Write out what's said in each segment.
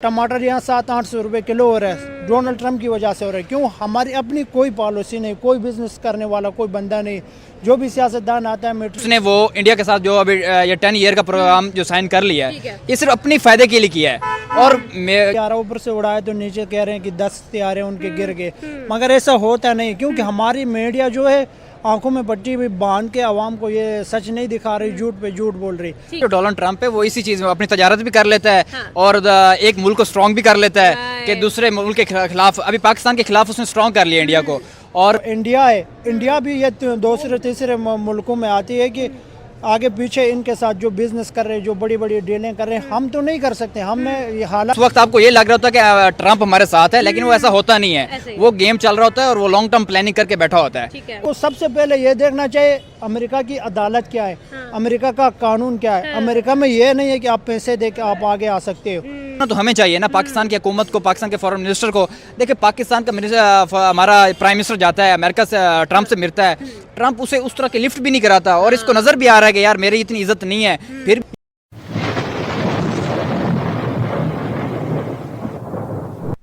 टमाटर यहाँ 700-800 रुपये किलो हो रहा है, डोनाल्ड ट्रंप की वजह से हो रहा है। क्यों? हमारी अपनी कोई पॉलिसी नहीं, कोई बिजनेस करने वाला कोई बंदा नहीं। जो भी सियासतदान आता है उसने वो इंडिया के साथ जो अभी ये 10 ईयर का प्रोग्राम जो साइन कर लिया है, ये सिर्फ अपनी फायदे के लिए किया है। और मैं ऊपर से उड़ाए तो नीचे कह रहे हैं कि 10 तैयारे उनके गिर गए, मगर ऐसा होता नहीं। क्योंकि हमारी मीडिया जो है आंखों में पट्टी भी बांध के आवाम को ये सच नहीं दिखा रही, झूठ पे झूठ बोल रही। जो डोनाल्ड ट्रंप है वो इसी चीज में अपनी तजारत भी कर लेता है। हाँ। और एक मुल्क को स्ट्रांग भी कर लेता है कि दूसरे मुल्क के खिलाफ, अभी पाकिस्तान के खिलाफ उसने स्ट्रांग कर लिया इंडिया को। और इंडिया है, इंडिया भी ये दूसरे तीसरे मुल्कों में आती है कि आगे पीछे इनके साथ जो बिजनेस कर रहे हैं, जो बड़ी बड़ी डीलें कर रहे हैं, हम तो नहीं कर सकते। हमने ये हालात उस वक्त आपको ये लग रहा होता है कि ट्रंप हमारे साथ है, लेकिन वो ऐसा होता नहीं है। वो गेम चल रहा होता है और वो लॉन्ग टर्म प्लानिंग करके बैठा होता है। तो सबसे पहले ये देखना चाहिए अमेरिका की अदालत क्या है, अमेरिका का कानून क्या है। अमेरिका में ये नहीं है कि आप पैसे दे के आप आगे आ सकते हो। तो हमें चाहिए ना पाकिस्तान की हुकूमत को, पाकिस्तान के फॉरेन मिनिस्टर को। देखिए पाकिस्तान का हमारा प्राइम मिनिस्टर जाता है अमेरिका से, ट्रंप से मिलता है, ट्रंप उसे उस तरह की लिफ्ट भी नहीं कराता। और इसको नजर भी आ रहा है कि यार मेरी इतनी इज्जत नहीं है। फिर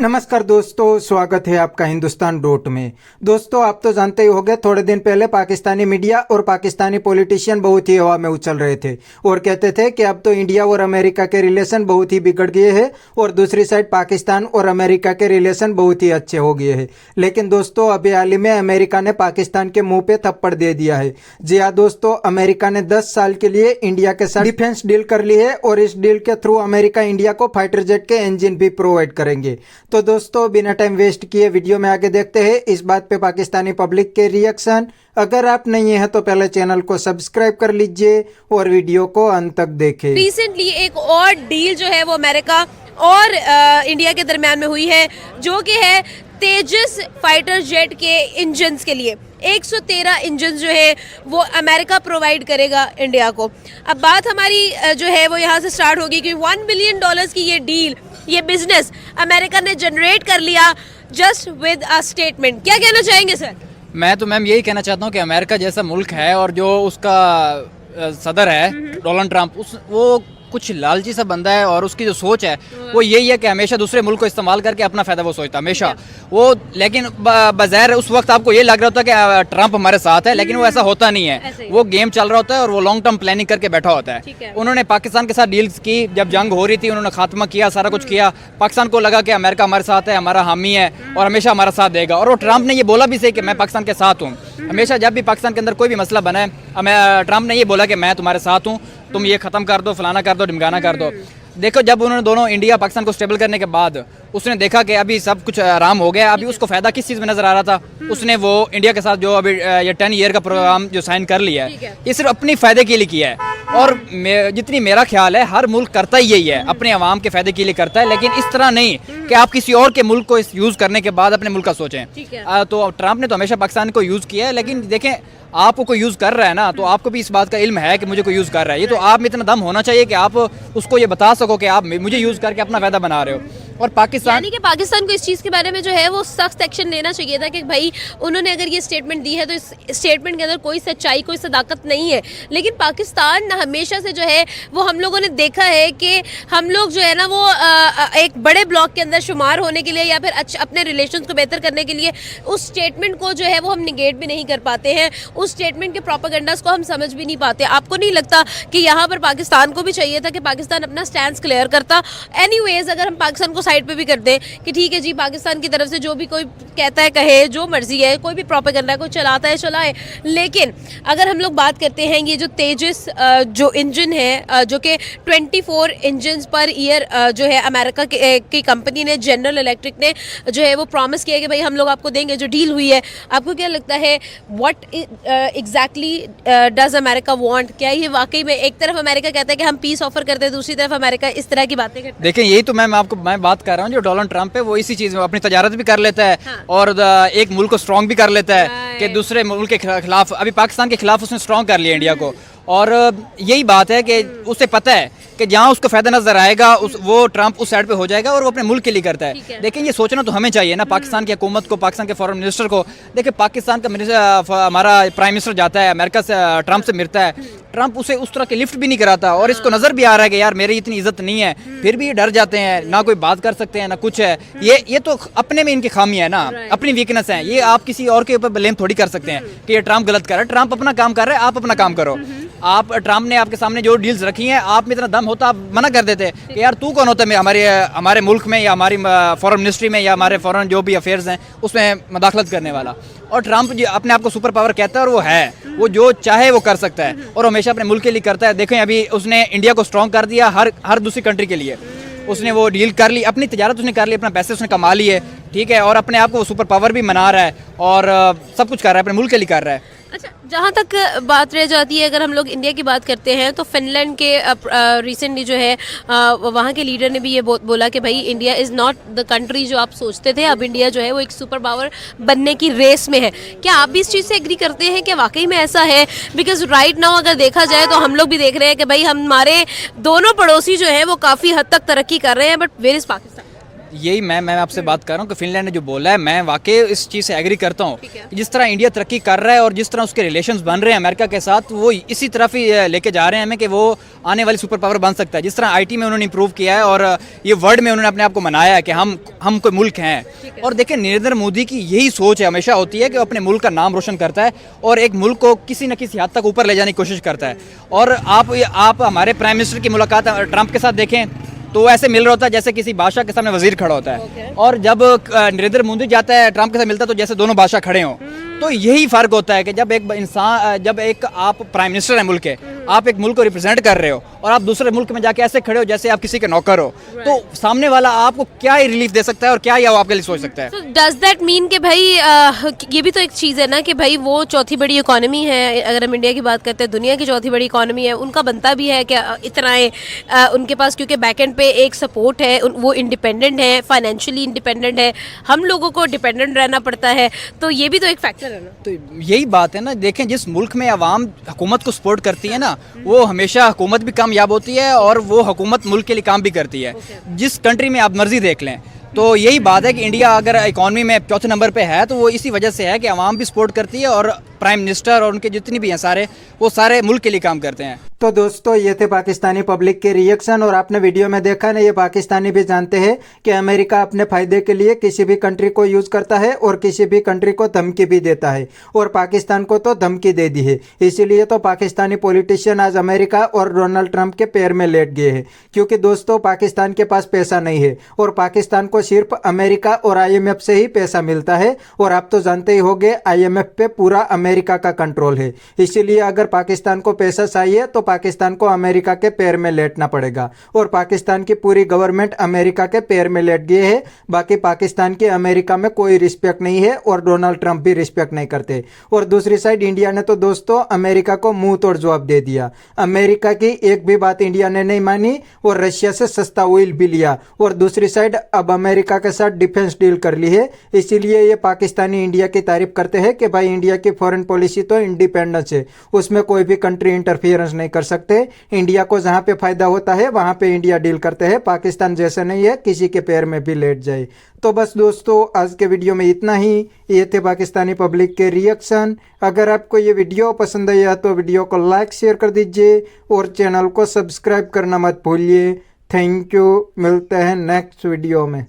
नमस्कार दोस्तों, स्वागत है आपका हिंदुस्तान डॉट में। दोस्तों आप तो जानते ही होंगे, थोड़े दिन पहले पाकिस्तानी मीडिया और पाकिस्तानी पॉलिटिशियन बहुत ही हवा में उछल रहे थे और कहते थे कि अब तो इंडिया और अमेरिका के रिलेशन बहुत ही बिगड़ गए हैं और दूसरी साइड पाकिस्तान और अमेरिका के रिलेशन बहुत ही अच्छे हो गए हैं। लेकिन दोस्तों अभी हाल ही में अमेरिका ने पाकिस्तान के मुंह पे थप्पड़ दे दिया है। जी हाँ दोस्तों, अमेरिका ने 10 साल के लिए इंडिया के साथ डिफेंस डील कर ली है और इस डील के थ्रू अमेरिका इंडिया को फाइटर जेट के इंजन भी प्रोवाइड करेंगे। तो दोस्तों बिना टाइम वेस्ट किए वीडियो में आगे देखते हैं इस बात पे पाकिस्तानी पब्लिक के रिएक्शन। अगर आप नहीं हैं तो पहले चैनल को सब्सक्राइब कर लीजिए और वीडियो को अंत तक देखें। रिसेंटली एक और डील जो है वो अमेरिका और इंडिया के दरमियान में हुई है, जो कि है तेजस फाइटर जेट के इंजन्स के लिए 113 इंजन जो है वो अमेरिका प्रोवाइड करेगा इंडिया को। अब बात हमारी जो है वो यहाँ से स्टार्ट होगी कि $1 बिलियन की ये डील, ये बिजनेस अमेरिका ने जनरेट कर लिया जस्ट विद अ स्टेटमेंट। क्या कहना चाहेंगे सर? मैं तो मैम यही कहना चाहता हूँ कि अमेरिका जैसा मुल्क है और जो उसका सदर है डोनाल्ड ट्रंप, वो कुछ लालची सा बंदा है और उसकी जो सोच है वो यही है कि हमेशा दूसरे मुल्क को इस्तेमाल करके अपना फायदा वो सोचता है हमेशा वो। लेकिन बज़ाहिर उस वक्त आपको ये लग रहा होता है कि ट्रंप हमारे साथ है, लेकिन वो ऐसा होता नहीं है। वो गेम चल रहा होता है और वो लॉन्ग टर्म प्लानिंग करके बैठा होता है। उन्होंने पाकिस्तान के साथ डील्स की, जब जंग हो रही थी उन्होंने खात्मा किया, सारा कुछ किया। पाकिस्तान को लगा कि अमेरिका हमारे साथ है, हमारा हामी है और हमेशा हमारा साथ देगा। और वो ट्रंप ने ये बोला भी सही कि मैं पाकिस्तान के साथ हूँ। हमेशा जब भी पाकिस्तान के अंदर कोई भी मसला बना है, ट्रंप ने ये बोला कि मैं तुम्हारे साथ हूँ, तुम ये खत्म कर दो, फलाना कर दो, ढिमकाना कर दो। देखो जब उन्होंने दोनों इंडिया पाकिस्तान को स्टेबल करने के बाद उसने देखा कि अभी सब कुछ आराम हो गया, अभी उसको फायदा किस चीज़ में नजर आ रहा था? उसने वो इंडिया के साथ जो अभी ये 10 ईयर का प्रोग्राम जो साइन कर लिया है, ये सिर्फ अपनी फायदे के लिए किया है। और जितनी मेरा ख्याल है हर मुल्क करता ही यही है, अपने अवाम के फायदे के लिए करता है, लेकिन इस तरह नहीं कि आप किसी और के मुल्क को यूज करने के बाद अपने मुल्क का सोचें। तो ट्रंप ने तो हमेशा पाकिस्तान को यूज किया है, लेकिन देखें आपको कोई यूज कर रहा है ना, तो आपको भी इस बात का इल्म है कि मुझे कोई यूज कर रहा है। ये तो आप में इतना दम होना चाहिए कि आप उसको ये बता सको कि आप मुझे यूज करके अपना फायदा बना रहे हो। और पाकिस्तान यानी कि पाकिस्तान को इस चीज़ के बारे में जो है वो सख्त एक्शन लेना चाहिए था कि भाई उन्होंने अगर ये स्टेटमेंट दी है तो इस स्टेटमेंट के अंदर कोई सच्चाई, कोई सदाकत नहीं है। लेकिन पाकिस्तान हमेशा से जो है वो हम लोगों ने देखा है कि हम लोग जो है ना वो एक बड़े ब्लॉक के अंदर शुमार होने के लिए या फिर अपने रिलेशंस को बेहतर करने के लिए उस स्टेटमेंट को जो है वो हम निगेट भी नहीं कर पाते हैं, उस स्टेटमेंट के प्रोपेगेंडास को हम समझ भी नहीं पाते। आपको नहीं लगता कि यहाँ पर पाकिस्तान को भी चाहिए था कि पाकिस्तान अपना स्टैंड क्लियर करता? एनीवेज अगर हम पाकिस्तान को साइड पे भी कर दें कि ठीक है जी, पाकिस्तान की तरफ से जो भी कोई कहता है कहे, जो मर्जी है, कोई भी प्रोपेगेंडा कोई चलाता है चलाए, लेकिन अगर हम लोग बात करते हैं ये जो तेजस जो इंजन है, जो कि 24 इंजन पर ईयर जो है अमेरिका की कंपनी ने, जनरल इलेक्ट्रिक ने जो है वो प्रॉमिस किया कि भाई हम लोग आपको देंगे, जो डील हुई है, आपको क्या लगता है what exactly does America want? क्या ये वाकई में एक तरफ अमेरिका कहता है कि हम पीस ऑफर करते हैं, दूसरी तरफ अमेरिका इस तरह की बातें करता है? देखिए यही तो मैं बात कर रहा हूँ, जो डोनाल्ड ट्रंप है वो इसी चीज़ में अपनी तजारत भी कर लेता है। हाँ। और एक मुल्क को स्ट्रांग भी कर लेता है कि दूसरे मुल्क के खिलाफ, अभी पाकिस्तान के खिलाफ उसने स्ट्रांग कर लिया इंडिया को। और यही बात है कि उसे पता है कि जहाँ उसको फायदा नजर आएगा वो ट्रंप उस साइड पे हो जाएगा और वो अपने मुल्क के लिए करता है। देखिए ये सोचना तो हमें चाहिए ना, पाकिस्तान की हुकूमत को, पाकिस्तान के फॉरेन मिनिस्टर को। देखिए पाकिस्तान का मिनिस्टर, हमारा प्राइम मिनिस्टर जाता है अमेरिका से, ट्रंप से मिलता है, ट्रंप उसे उस तरह की लिफ्ट भी नहीं कराता और इसको नजर भी आ रहा है कि यार मेरी इतनी इज्जत नहीं है, फिर भी ये डर जाते हैं, ना कोई बात कर सकते हैं ना कुछ है। ये तो अपने में इनकी खामी है ना, अपनी वीकनेस है। ये आप किसी और के ऊपर ब्लेम थोड़ी कर सकते हैं कि ये ट्रंप गलत कर रहा है। ट्रंप अपना काम कर रहा है, आप अपना काम करो। आप, ट्रंप ने आपके सामने जो डील्स रखी हैं, आप में इतना दम होता आप मना कर देते कि यार तू कौन होता है हमारे मुल्क में या हमारी फॉरेन मिनिस्ट्री में या हमारे फॉरेन जो भी अफेयर्स हैं उसमें मदाखलत करने वाला। और ट्रंप जो अपने आप को सुपर पावर कहता है और वो है, वो जो चाहे वो कर सकता है और हमेशा अपने मुल्क के लिए करता है। देखें अभी उसने इंडिया को स्ट्रॉन्ग कर दिया हर दूसरी कंट्री के लिए। उसने वो डील कर ली, अपनी तजारत उसने कर ली, अपना पैसे उसने कमा लिए, ठीक है, और अपने आप को सुपर पावर भी मना रहा है और सब कुछ कर रहा है, अपने मुल्क के लिए कर रहा है। अच्छा, जहाँ तक बात रह जाती है, अगर हम लोग इंडिया की बात करते हैं तो फिनलैंड के रिसेंटली जो है वहाँ के लीडर ने भी ये बोला कि भाई India is not the country जो आप सोचते थे, अब इंडिया जो है वो एक सुपर पावर बनने की रेस में है। क्या आप भी इस चीज़ से एग्री करते हैं कि वाकई में ऐसा है? बिकॉज राइट नाउ अगर देखा जाए तो हम लोग भी देख रहे हैं कि भाई हमारे दोनों पड़ोसी जो है वो काफ़ी हद तक तरक्की कर रहे हैं, बट वेयर इज़ पाकिस्तान? यही मैं आपसे बात कर रहा हूँ कि फिनलैंड ने जो बोला है, मैं वाकई इस चीज़ से एग्री करता हूँ। जिस तरह इंडिया तरक्की कर रहा है और जिस तरह उसके रिलेशंस बन रहे हैं अमेरिका के साथ, वो इसी तरफ ही लेके जा रहे हैं हमें कि वो आने वाली सुपर पावर बन सकता है। जिस तरह आईटी में उन्होंने इंप्रूव किया है और ये वर्ल्ड में उन्होंने अपने आप को मनाया है कि हम कोई मुल्क हैं। और देखिए नरेंद्र मोदी की यही सोच है, हमेशा होती है कि वो अपने मुल्क का नाम रोशन करता है और एक मुल्क को किसी न किसी हद तक ऊपर ले जाने की कोशिश करता है। और आप हमारे प्राइम मिनिस्टर की मुलाकात ट्रंप के साथ देखें तो ऐसे मिल रहा होता है जैसे किसी बादशाह के सामने वजीर खड़ा होता है। और जब नरेंद्र मोदी जाता है ट्रंप के साथ मिलता है तो जैसे दोनों बादशाह खड़े हों। तो यही फर्क होता है कि जब एक आप प्राइम मिनिस्टर हैं मुल्क के, आप एक मुल्क को रिप्रेजेंट कर रहे हो और आप दूसरे मुल्क में जाके ऐसे खड़े हो जैसे आप किसी के नौकर हो, तो सामने वाला आपको क्या ही रिलीफ दे सकता है और क्या ही वो आपके लिए सोच सकता है। So does that mean कि भाई ये भी तो एक चीज़ है ना कि भाई वो चौथी बड़ी इकोनॉमी है, अगर हम इंडिया की बात करते हैं दुनिया की चौथी बड़ी इकोनॉमी है, उनका बनता भी है कि इतना उनके पास, क्योंकि बैकएंड पे एक सपोर्ट है, वो इंडिपेंडेंट है, फाइनेंशियली इंडिपेंडेंट है, हम लोगों को डिपेंडेंट रहना पड़ता है, तो ये भी तो एक फैक्टर है ना। तो यही बात है ना, देखें जिस मुल्क में अवाम हुकूमत को सपोर्ट करती है ना, वो हमेशा हुकूमत भी कामयाब होती है और वो हुकूमत मुल्क के लिए काम भी करती है। जिस कंट्री में आप मर्जी देख लें, तो यही बात है कि इंडिया अगर इकॉनमी में चौथे नंबर पे है तो वो इसी वजह से है कि अवाम भी सपोर्ट करती है और प्राइम मिनिस्टर और उनके जितनी भी हैं सारे, वो सारे मुल्क के लिए काम करते हैं। तो दोस्तों ये थे पाकिस्तानी पब्लिक के रिएक्शन और आपने वीडियो में देखा ना, ये पाकिस्तानी भी जानते हैं कि अमेरिका अपने फायदे के लिए किसी भी कंट्री को यूज करता है और किसी भी कंट्री को धमकी भी देता है और पाकिस्तान को तो धमकी दे दी है। इसीलिए तो पाकिस्तानी पॉलिटिशियन आज अमेरिका और डोनाल्ड ट्रंप के पैर में लेट गए हैं, क्योंकि दोस्तों पाकिस्तान के पास पैसा नहीं है और पाकिस्तान को सिर्फ अमेरिका और IMF से ही पैसा मिलता है। और आप तो जानते ही होंगे IMF पे पूरा अमेरिका का कंट्रोल है। इसीलिए अगर पाकिस्तान को पैसा चाहिए तो पाकिस्तान को अमेरिका के पैर में लेटना पड़ेगा और पाकिस्तान की पूरी गवर्नमेंट अमेरिका के पैर में लेट गई है। बाकी पाकिस्तान की अमेरिका में कोई रिस्पेक्ट नहीं है और डोनाल्ड ट्रंप भी रिस्पेक्ट नहीं करते। और दूसरी साइड इंडिया ने तो दोस्तों अमेरिका को मुंह तोड़ जवाब दे दिया। अमेरिका की एक भी बात इंडिया ने नहीं मानी और रशिया से सस्ता ऑयल भी लिया और दूसरी साइड अब अमेरिका के साथ डिफेंस डील कर ली है। इसीलिए ये पाकिस्तानी इंडिया की तारीफ करते हैं कि भाई इंडिया की फॉरेन पॉलिसी तो इंडिपेंडेंस है, उसमें कोई भी कंट्री इंटरफियरेंस नहीं कर सकते। इंडिया को जहां पे फायदा होता है वहां पे इंडिया डील करते हैं। पाकिस्तान जैसे नहीं है किसी के पैर में भी लेट जाए। तो बस दोस्तों आज के वीडियो में इतना ही। ये थे पाकिस्तानी पब्लिक के रिएक्शन। अगर आपको ये वीडियो पसंद आया तो वीडियो को लाइक शेयर कर दीजिए और चैनल को सब्सक्राइब करना मत भूलिए। थैंक यू, मिलते हैं नेक्स्ट वीडियो में।